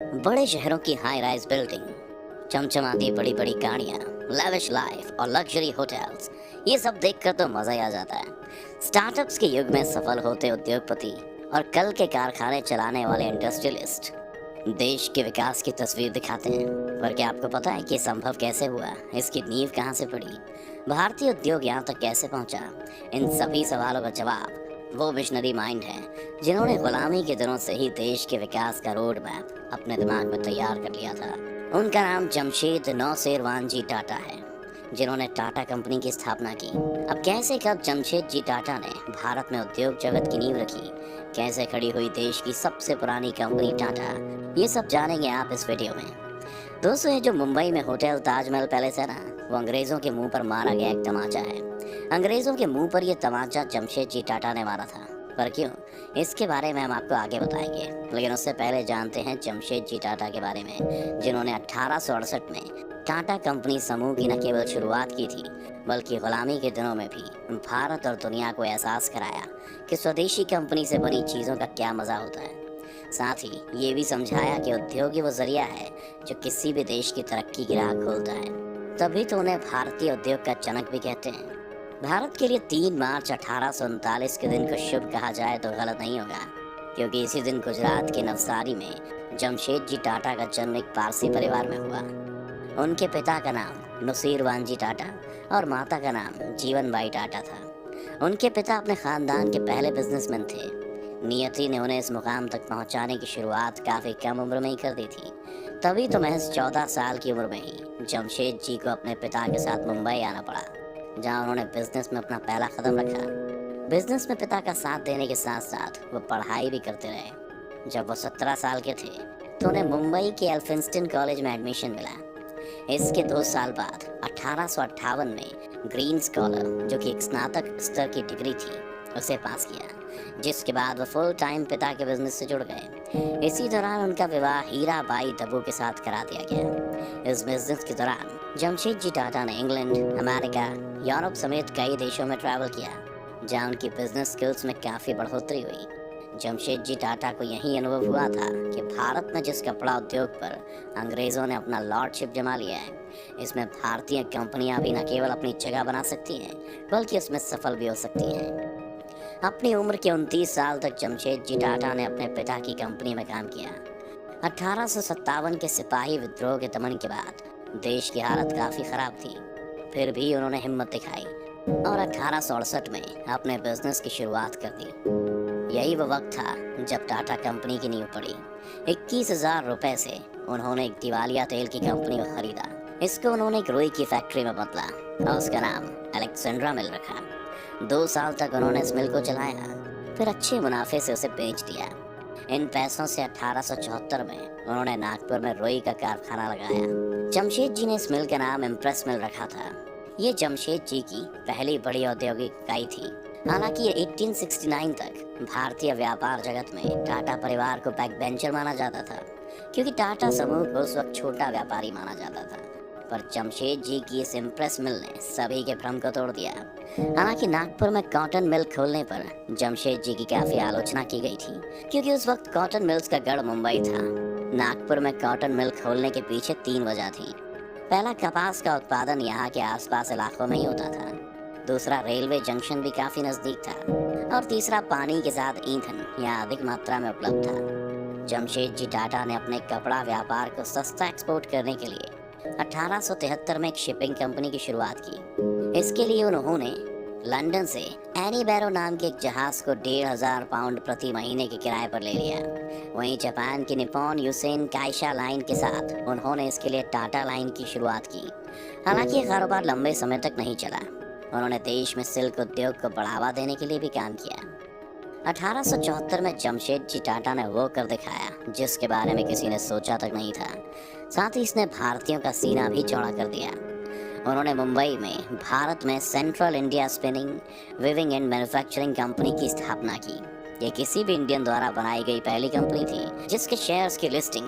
बड़े शहरों की हाई राइज बिल्डिंग, चमचमाती बड़ी बड़ी गाड़ियाँ, लैविश लाइफ और लग्जरी होटल्स, ये सब देखकर तो मजा ही आ जाता है। स्टार्टअप्स के युग में सफल होते उद्योगपति और कल के कारखाने चलाने वाले इंडस्ट्रियलिस्ट देश के विकास की तस्वीर दिखाते हैं। पर क्या आपको पता है कि संभव कैसे हुआ, इसकी नींव कहाँ से पड़ी, भारतीय उद्योग यहाँ तक कैसे पहुँचा? इन सभी सवालों का जवाब वो विजनरी माइंड है जिन्होंने गुलामी के दिनों से ही देश के विकास का रोड मैप अपने दिमाग में तैयार कर लिया था। उनका नाम जमशेद नौसेरवानजी टाटा है, जिन्होंने टाटा कंपनी की स्थापना की। अब कैसे कब जमशेद जी टाटा ने भारत में उद्योग जगत की नींव रखी, कैसे खड़ी हुई देश की सबसे पुरानी कंपनी टाटा, ये सब जानेंगे आप इस वीडियो में। दोस्तों, ये जो मुंबई में होटल ताजमहल पैलेस है ना, वो अंग्रेजों के मुंह पर मारा गया एक तमाचा है। अंग्रेजों के मुंह पर यह तमाचा जमशेद जी टाटा ने मारा था। पर क्यों, इसके बारे में हम आपको आगे बताएंगे। लेकिन उससे पहले जानते हैं जमशेद जी टाटा के बारे में, जिन्होंने 1868 में टाटा कंपनी समूह की न केवल शुरुआत की थी, बल्कि गुलामी के दिनों में भी भारत और दुनिया को एहसास कराया कि स्वदेशी कंपनी से बनी चीज़ों का क्या मज़ा होता है। साथ ही ये भी समझाया कि उद्योग ही वो जरिया है जो किसी भी देश की तरक्की की राह खोलता है। तभी तो उन्हें भारतीय उद्योग का जनक भी कहते हैं। भारत के लिए 3 मार्च 1839 के दिन को शुभ कहा जाए तो गलत नहीं होगा, क्योंकि इसी दिन गुजरात के नवसारी में जमशेद जी टाटा का जन्म एक पारसी परिवार में हुआ। उनके पिता का नाम नुसीरवानजी टाटा और माता का नाम जीवनबाई टाटा था। उनके पिता अपने खानदान के पहले बिजनेसमैन थे। नियति ने उन्हें इस मुकाम तक पहुंचाने की शुरुआत काफ़ी कम उम्र में ही कर दी थी। तभी तो महज 14 साल की उम्र में ही जमशेद जी को अपने पिता के साथ मुंबई आना पड़ा, जहां उन्होंने बिजनेस में अपना पहला कदम रखा। बिजनेस में पिता का साथ देने के साथ साथ वो पढ़ाई भी करते रहे। जब वो 17 साल के थे तो उन्हें मुंबई के एल्फिंस्टन कॉलेज में एडमिशन मिला। इसके 2 साल बाद 1858 में ग्रीन स्कॉलर, जो कि एक स्नातक स्तर की डिग्री थी, उसे पास किया, जिसके बाद वो फुल टाइम पिता के बिजनेस से जुड़ गए। इसी दौरान उनका विवाह हीराबाई दबू के साथ करा दिया गया। इस बिजनेस के दौरान जमशेद जी टाटा ने इंग्लैंड, अमेरिका, यूरोप समेत कई देशों में ट्रैवल किया, जहां उनकी बिजनेस स्किल्स में काफ़ी बढ़ोतरी हुई। जमशेद जी टाटा को यही अनुभव हुआ था कि भारत में जिस कपड़ा उद्योग पर अंग्रेज़ों ने अपना लॉर्डशिप जमा लिया है, इसमें भारतीय कंपनियां भी न केवल अपनी जगह बना सकती हैं, बल्कि उसमें सफल भी हो सकती हैं। अपनी उम्र के 29 साल तक जमशेद जी टाटा ने अपने पिता की कंपनी में काम किया। 1857 के सिपाही विद्रोह के दमन के बाद देश की हालत काफ़ी ख़राब थी। फिर भी उन्होंने हिम्मत दिखाई और 1868 में अपने बिजनेस की शुरुआत कर दी। यही वो वक्त था जब टाटा कंपनी की नींव पड़ी। 21,000 रुपए से उन्होंने एक दिवालिया तेल की कंपनी को खरीदा। इसको उन्होंने एक रुई की फैक्ट्री में बदला और उसका नाम अलेक्जेंड्रा मिल रखा। 2 साल तक उन्होंने इस मिल को चलाया, फिर अच्छे मुनाफे से उसे बेच दिया। इन पैसों से 1874 में उन्होंने नागपुर में रुई का कारखाना लगाया। जमशेद जी ने इस मिल का नाम इम्प्रेस मिल रखा था। ये जमशेद जी की पहली बड़ी औद्योगिक इकाई थी। हालांकि ये 1869 तक भारतीय व्यापार जगत में टाटा परिवार को बैक बेंचर माना जाता था, क्योंकि टाटा समूह को उस वक्त छोटा व्यापारी माना जाता था। पर जमशेद जी की इस इम्प्रेस मिल ने सभी के भ्रम को तोड़ दिया। हालांकि नागपुर में कॉटन मिल खोलने पर जमशेद जी की काफ़ी आलोचना की गई थी, क्योंकि उस वक्त कॉटन मिल्स का गढ़ मुंबई था। नागपुर में कॉटन मिल खोलने के पीछे 3 वजह थी। पहला, कपास का उत्पादन यहाँ के आसपास इलाकों में ही होता था। दूसरा, रेलवे जंक्शन भी काफ़ी नज़दीक था। और तीसरा, पानी के साथ ईंधन यहाँ अधिक मात्रा में उपलब्ध था। जमशेद जी टाटा ने अपने कपड़ा व्यापार को सस्ता एक्सपोर्ट करने के लिए 1873 में एक शिपिंग कंपनी की शुरुआत की। इसके लिए उन्होंने लंदन से एनी बैरो नाम के एक जहाज को 1,500 पाउंड प्रति महीने के किराए पर ले लिया। वहीं जापान की निप्पॉन यूसेन काइशा लाइन के साथ उन्होंने इसके लिए टाटा लाइन की शुरुआत की। हालांकि ये कारोबार लंबे समय तक नहीं चला। उन्होंने देश में सिल्क उद्योग को बढ़ावा देने के लिए भी काम किया। 1874 में जमशेद जी टाटा ने वो कर दिखाया जिसके बारे में किसी ने सोचा तक नहीं था। साथ ही इसने भारतीयों का सीना भी चौड़ा कर दिया। उन्होंने मुंबई में भारत में central India spinning, weaving and manufacturing company की स्थापना की। ये किसी भी इंडियन द्वारा बनाई गई पहली कंपनी थी जिसके शेयर्स की लिस्टिंग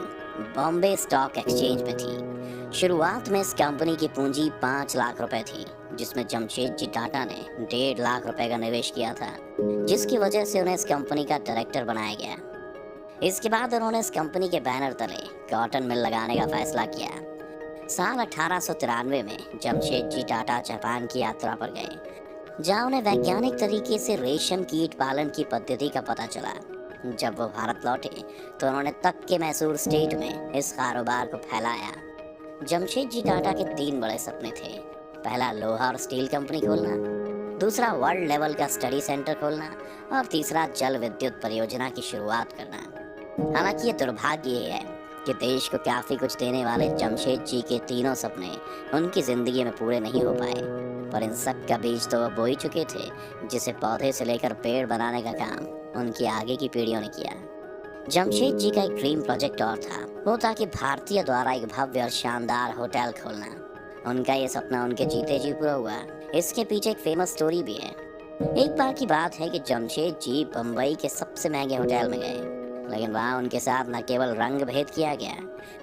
बॉम्बे स्टॉक एक्सचेंज में थी। शुरुआत में इस कंपनी की पूंजी 5 लाख रुपए थी, जिसमें जमशेद जी टाटा ने 1.5 लाख रुपए का निवेश किया था, जिसकी वजह से उन्हें इस कंपनी का डायरेक्टर बनाया गया। इसके बाद उन्होंने इस कंपनी के बैनर तले कॉटन मिल लगाने का फैसला किया। साल 1893 में जमशेदजी टाटा जापान की यात्रा पर गए, जहां उन्हें वैज्ञानिक तरीके से रेशम कीट पालन की पद्धति का पता चला। जब वो भारत लौटे तो उन्होंने तक के मैसूर स्टेट में इस कारोबार को फैलाया। जमशेदजी टाटा के 3 बड़े सपने थे। पहला, लोहा और स्टील कंपनी खोलना, दूसरा, वर्ल्ड लेवल का स्टडी सेंटर खोलना, और तीसरा, जल विद्युत परियोजना की शुरुआत करना। हालांकि ये दुर्भाग्य ये है कि देश को काफी कुछ देने वाले जमशेद जी के तीनों सपने उनकी जिंदगी में पूरे नहीं हो पाए, पर इन सब का बीज तो वो बो ही चुके थे, जिसे पौधे से लेकर पेड़ बनाने का काम उनकी आगे की पीढ़ियों ने किया। जमशेद जी का एक ड्रीम प्रोजेक्ट और था, वो था कि भारतीय द्वारा एक भव्य और शानदार होटल खोलना। उनका ये सपना उनके जीते जी पूरा हुआ। इसके पीछे एक फेमस स्टोरी भी है। एक बार की बात है कि जमशेद जी बम्बई के सबसे महंगे होटल में गए, लेकिन वहाँ उनके साथ न केवल रंग भेद किया गया,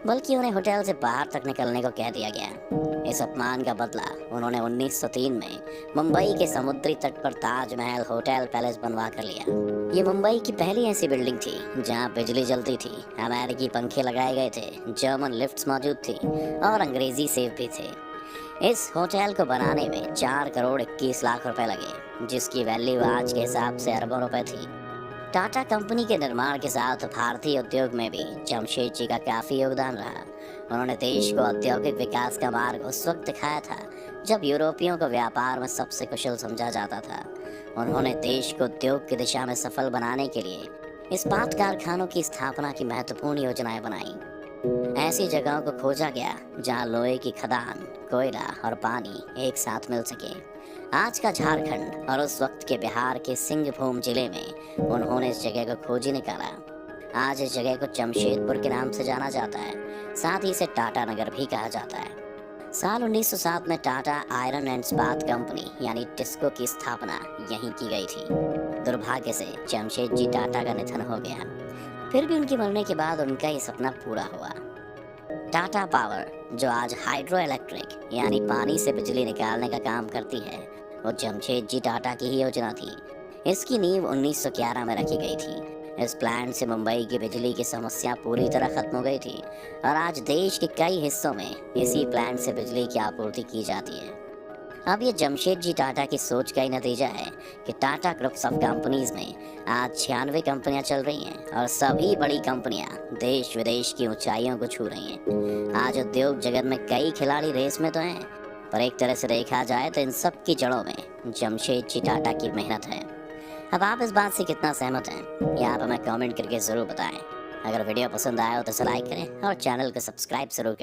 बल्कि उन्हें होटल से बाहर तक निकलने को कह दिया गया। इस अपमान का बदला उन्होंने 1903 में मुंबई के समुद्री तट पर ताजमहल होटल पैलेस बनवा कर लिया। ये मुंबई की पहली ऐसी बिल्डिंग थी जहाँ बिजली जलती थी, अमेरिकी पंखे लगाए गए थे, जर्मन लिफ्ट्स मौजूद थी और अंग्रेजी सेफ भी थे। इस होटल को बनाने में 4 करोड़ 21 लाख रुपए लगे, जिसकी वैल्यू आज के हिसाब से अरबों रुपए थी। टाटा कंपनी के निर्माण के साथ भारतीय उद्योग में भी जमशेद जी का काफी योगदान रहा। उन्होंने देश को औद्योगिक विकास का मार्ग उस वक्त दिखाया था जब यूरोपियों को व्यापार में सबसे कुशल समझा जाता था। उन्होंने देश को उद्योग की दिशा में सफल बनाने के लिए इस्पात कारखानों की स्थापना की महत्वपूर्ण योजनाएं बनाई। ऐसी जगहों को खोजा गया जहां लोहे की खदान, कोयला और पानी एक साथ मिल सके। आज का झारखंड और उस वक्त के बिहार के सिंहभूम जिले में उन्होंने इस जगह को खोजी निकाला। आज इस जगह को जमशेदपुर के नाम से जाना जाता है, साथ ही इसे टाटा नगर भी कहा जाता है। साल 1907 में टाटा आयरन एंड इस्पात कंपनी यानी टिस्को की स्थापना यहीं की गई थी। दुर्भाग्य से जमशेद जी टाटा का निधन हो गया, फिर भी उनके मरने के बाद उनका ये सपना पूरा हुआ। टाटा पावर, जो आज हाइड्रो इलेक्ट्रिक यानी पानी से बिजली निकालने का काम करती है, वो जमशेद जी टाटा की ही योजना थी। इसकी नींव 1911 में रखी गई थी। इस प्लांट से मुंबई की बिजली की समस्या पूरी तरह खत्म हो गई थी और आज देश के कई हिस्सों में इसी प्लांट से बिजली की आपूर्ति की जाती है। अब ये जमशेद जी टाटा की सोच का ही नतीजा है कि टाटा ग्रुप्स ऑफ कंपनीज में आज 96 कंपनियां चल रही हैं और सभी बड़ी कंपनियां देश विदेश की ऊंचाइयों को छू रही हैं। आज उद्योग जगत में कई खिलाड़ी रेस में तो हैं, पर एक तरह से देखा जाए तो इन सब की जड़ों में जमशेद जी टाटा की मेहनत है। अब आप इस बात से कितना सहमत हैं, ये आप हमें कमेंट करके ज़रूर बताएं। अगर वीडियो पसंद आया हो तो लाइक करें और चैनल को सब्सक्राइब जरूर करें।